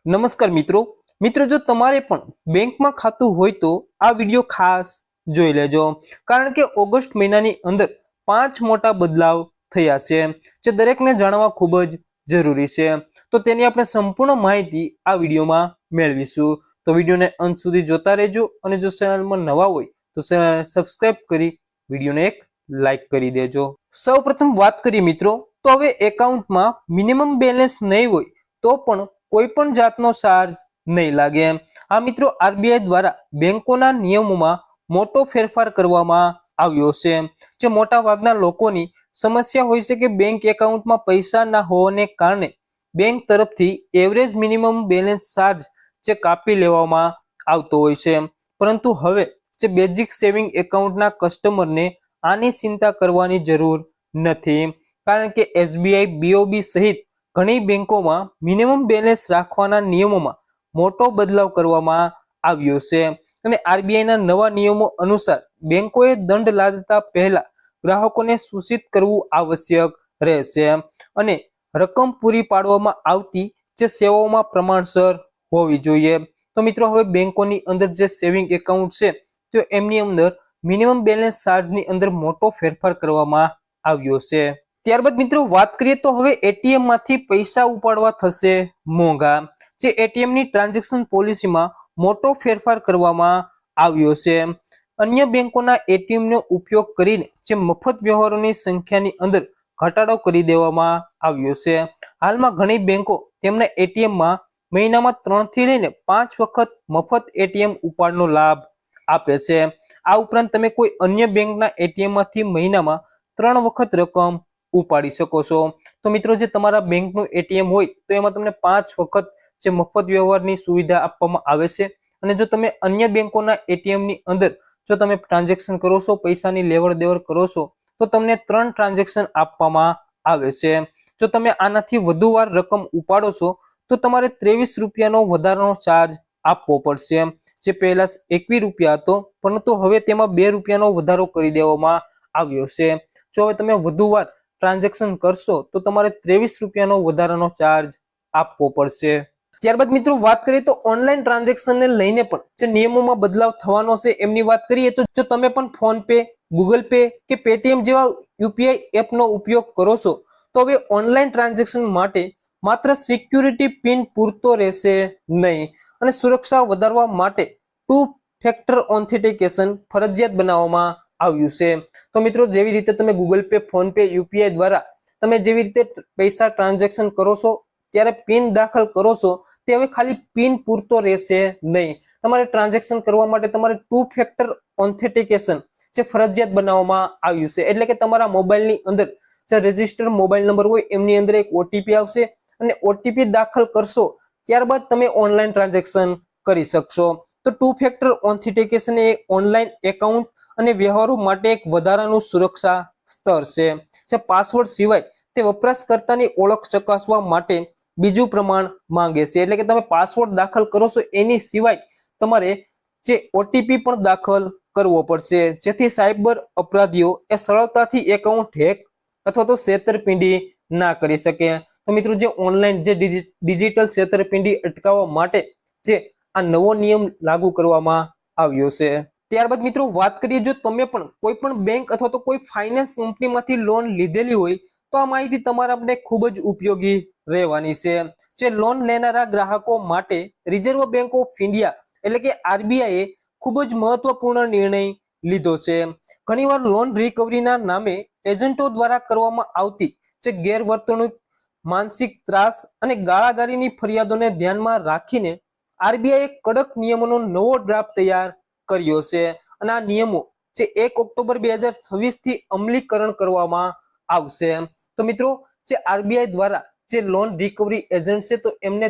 નમસ્કાર મિત્રો મિત્રો જો તમારે પણ બેંકમાં ખાતું હોય તો આ વિડિયો ખાસ જોઈ લેજો કારણ કે ઓગસ્ટ મહિનાની અંદર 5 મોટા બદલાવ થયા છે જે દરેકને જાણવા ખૂબ જ જરૂરી છે। તો તેની આપણે સંપૂર્ણ માહિતી આ વિડિયોમાં મેળવીશું। તો વિડિયોને અંત સુધી જોતા રહેજો અને જો ચેનલમાં નવા હોય તો ચેનલને સબસ્ક્રાઇબ કરી વિડિયોને એક લાઈક કરી દેજો। સૌપ્રથમ વાત કરીએ મિત્રો તો હવે એકાઉન્ટમાં મિનિમમ બેલેન્સ નહીં હોય તો પણ કોઈ પણ જાતનો ચાર્જ નહીં લાગે। આ મિત્રો આરબીઆઈ દ્વારા બેંકોના નિયમોમાં મોટો ફેરફાર કરવામાં આવ્યો છે। જે મોટા ભાગના લોકોની સમસ્યા હોય છે કે બેંક એકાઉન્ટમાં પૈસા ના હોવાને કારણે બેંક તરફથી એવરેજ મિનિમમ બેલેન્સ ચાર્જ જે કાપી લેવામાં આવતો હોય છે, પરંતુ હવે જે બેઝિક સેવિંગ એકાઉન્ટના કસ્ટમરને આની ચિંતા કરવાની જરૂર નથી, કારણ કે એસબીઆઈ, બીઓબી સહિત ઘણી બેંકોમાં મિનિમમ બેલેન્સ રાખવાના નિયમોમાં મોટો બદલાવ કરવામાં આવ્યો છે અને આરબીઆઈના નવા નિયમો અનુસાર બેંકોએ દંડ લાદતા પહેલા ગ્રાહકોને સૂચિત કરવું આવશ્યક રહેશે અને રકમ પૂરી પાડવામાં આવતી જે સેવાઓમાં પ્રમાણસર હોવી જોઈએ। તો મિત્રો હવે બેંકોની અંદર જે સેવિંગ એકાઉન્ટ છે તો એમની અંદર મિનિમમ બેલેન્સ ચાર્જની અંદર મોટો ફેરફાર કરવામાં આવ્યો છે। ત્યારબાદ મિત્રો વાત કરીએ તો હવે એટીએમ માંથી પૈસા ઉપાડવા થશે મોંઘા। જે એટીએમ ની ટ્રાન્ઝેક્શન પોલિસીમાં મોટો ફેરફાર કરવામાં આવ્યો છે। અન્ય બેંકોના એટીએમ નો ઉપયોગ કરીને જે મફત વ્યવહારોની સંખ્યાની અંદર ઘટાડો કરી દેવામાં આવ્યો છે। હાલમાં ઘણી બેંકો તેમના એટીએમમાં મહિનામાં 3 થી લઈને 5 વખત મફત એટીએમ ઉપાડનો લાભ આપે છે। આ ઉપરાંત તમે કોઈ અન્ય બેંકના એટીએમ માંથી મહિનામાં 3 વખત રકમ ઉપાડી શકો છો। તો મિત્રો જે તમારા બેંકનું એટીએમ હોય તો એમાં તમને 5 વખત જે મફત વ્યવહારની સુવિધા આપવામાં આવે છે અને જો તમે અન્ય બેંકોના એટીએમની અંદર જો તમે ટ્રાન્ઝેક્શન કરો છો, પૈસાની લેવડ દેવડ કરો છો તો તમને 3 ટ્રાન્ઝેક્શન આપવામાં આવે છે। જો તમે આનાથી વધુ વાર રકમ ઉપાડો છો તો તમારે 23 રૂપિયાનો વધારાનો ચાર્જ આપવો પડશે। જે પહેલા 21 રૂપિયા હતો પરંતુ હવે તેમાં 2 રૂપિયાનો વધારો કરી દેવામાં આવ્યો છે। જો હવે તમે વધુ વાર ટ્રાન્ઝેક્શન કરશો તો તમારે 23 રૂપિયાનો વધારાનો ચાર્જ આપવો પડશે। ત્યારબાદ મિત્રો વાત કરીએ તો ઓનલાઈન ટ્રાન્ઝેક્શનને લઈને પણ જે નિયમોમાં બદલાવ થવાનો છે એમની વાત કરીએ તો જો તમે પણ ફોન પે, ગૂગલ પે કે પેટીએમ જેવા યુપીઆઈ એપનો ઉપયોગ કરો છો તો હવે ઓનલાઈન ટ્રાન્ઝેક્શન માટે માત્ર સિક્યુરિટી પિન પૂરતો રહેશે નહીં અને સુરક્ષા વધારવા માટે 2 ફેક્ટર ઓથેન્ટિકેશન ફરજિયાત બનાવવામાં આવ્યું છે। તો મિત્રો જેવી રીતે તમે Google pay, phone pay, UPI દ્વારા તમે જેવી રીતે પૈસા ટ્રાન્ઝેક્શન કરો છો ત્યારે પિન દાખલ કરો છો તે હવે ખાલી પિન પૂરતો રહેશે નહીં, તમારે ટ્રાન્ઝેક્શન કરવા માટે તમારે 2 ફેક્ટર ઓથેન્ટિકેશન જે ફરજિયાત બનાવવામાં આવ્યું છે। એટલે કે તમારા મોબાઈલની અંદર જે રજિસ્ટર મોબાઈલ નંબર હોય એમની અંદર એક ઓટીપી આવશે અને ઓટીપી દાખલ કરશો ત્યારબાદ તમે ઓનલાઈન ટ્રાન્ઝેક્શન કરી શકશો। તો 2 ફેક્ટર ઓથેન્ટિકેશન એ ઓનલાઈન એકાઉન્ટ અને વ્યવહારો માટે એક વધારાનું સુરક્ષા સ્તર છે જે પાસવર્ડ સિવાય તે વપરાશકર્તાની ઓળખ ચકાસવા માટે બીજું પ્રમાણ માંગે છે। એટલે કે તમે પાસવર્ડ દાખલ કરો છો એની સિવાય તમારે જે ઓટીપી પણ દાખલ કરવો પડશે, જેથી સાયબર અપરાધીઓ એ સરળતાથી એકાઉન્ટ હેક અથવા તો છેતરપિંડી ના કરી શકે। તો મિત્રો જે ઓનલાઈન જે ડિજિટલ છેતરપિંડી અટકાવવા માટે જે આ નવો નિયમ લાગુ કરવામાં આવ્યો છે। ત્યારબાદ મિત્રો વાત કરીએ જો તમે પણ કોઈ પણ બેંક અથવા તો કોઈ ફાઇનાન્સ કંપનીમાંથી લોન લીધેલી હોય તો આ માહિતી તમારા માટે ખૂબ જ ઉપયોગી રહેવાની છે। જે લોન લેનારા ગ્રાહકો માટે રિઝર્વ બેંક ઓફ ઇન્ડિયા એટલે કે આરબીઆઈએ ખૂબ જ મહત્વપૂર્ણ નિર્ણય લીધો છે। ઘણીવાર લોન રિકવરીના નામે એજન્ટો દ્વારા કરવામાં આવતી જે ગેરવર્તણૂક, માનસિક ત્રાસ અને ગાળાગાળીની ફરિયાદોને ધ્યાનમાં રાખીને આરબીઆઈએ કડક નિયમોનો નવો ડ્રાફ્ટ તૈયાર કર્યો છે અને આ નિયમો જે 1 ઓક્ટોબર 2026 થી અમલીકરણ કરવામાં આવશે। તો મિત્રો જે આરબીઆઈ દ્વારા જે લોન રિકવરી એજન્ટ છે તો એમને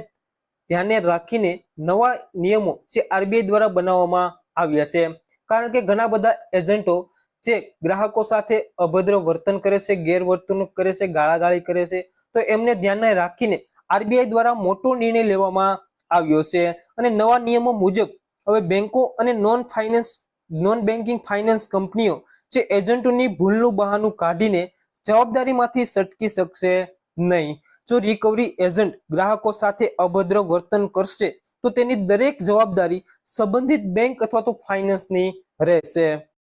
ધ્યાને રાખીને નવા નિયમો જે આરબીઆઈ દ્વારા બનાવવામાં આવ્યા છે, કારણ કે ઘણા બધા એજન્ટો જે ગ્રાહકો સાથે અભદ્ર વર્તન કરે છે, ગેરવર્તણૂક કરે છે, ગાળાગાળી કરે છે, તો એમને ધ્યાને રાખીને આરબીઆઈ દ્વારા મોટો નિર્ણય લેવામાં આવ્યો છે અને નવા નિયમો મુજબ હવે બેંકો અને નોન બેન્કિંગ ફાઇનાન્સ કંપનીઓ જે એજન્ટોની ભૂલનું બહાનું કાઢીને જવાબદારીમાંથી છટકી શકશે નહીં. જો રિકવરી એજન્ટ ગ્રાહકો સાથે અભદ્ર વર્તન કરશે તો તેની દરેક જવાબદારી સંબંધિત બેંક અથવા તો ફાઇનાન્સની રહેશે.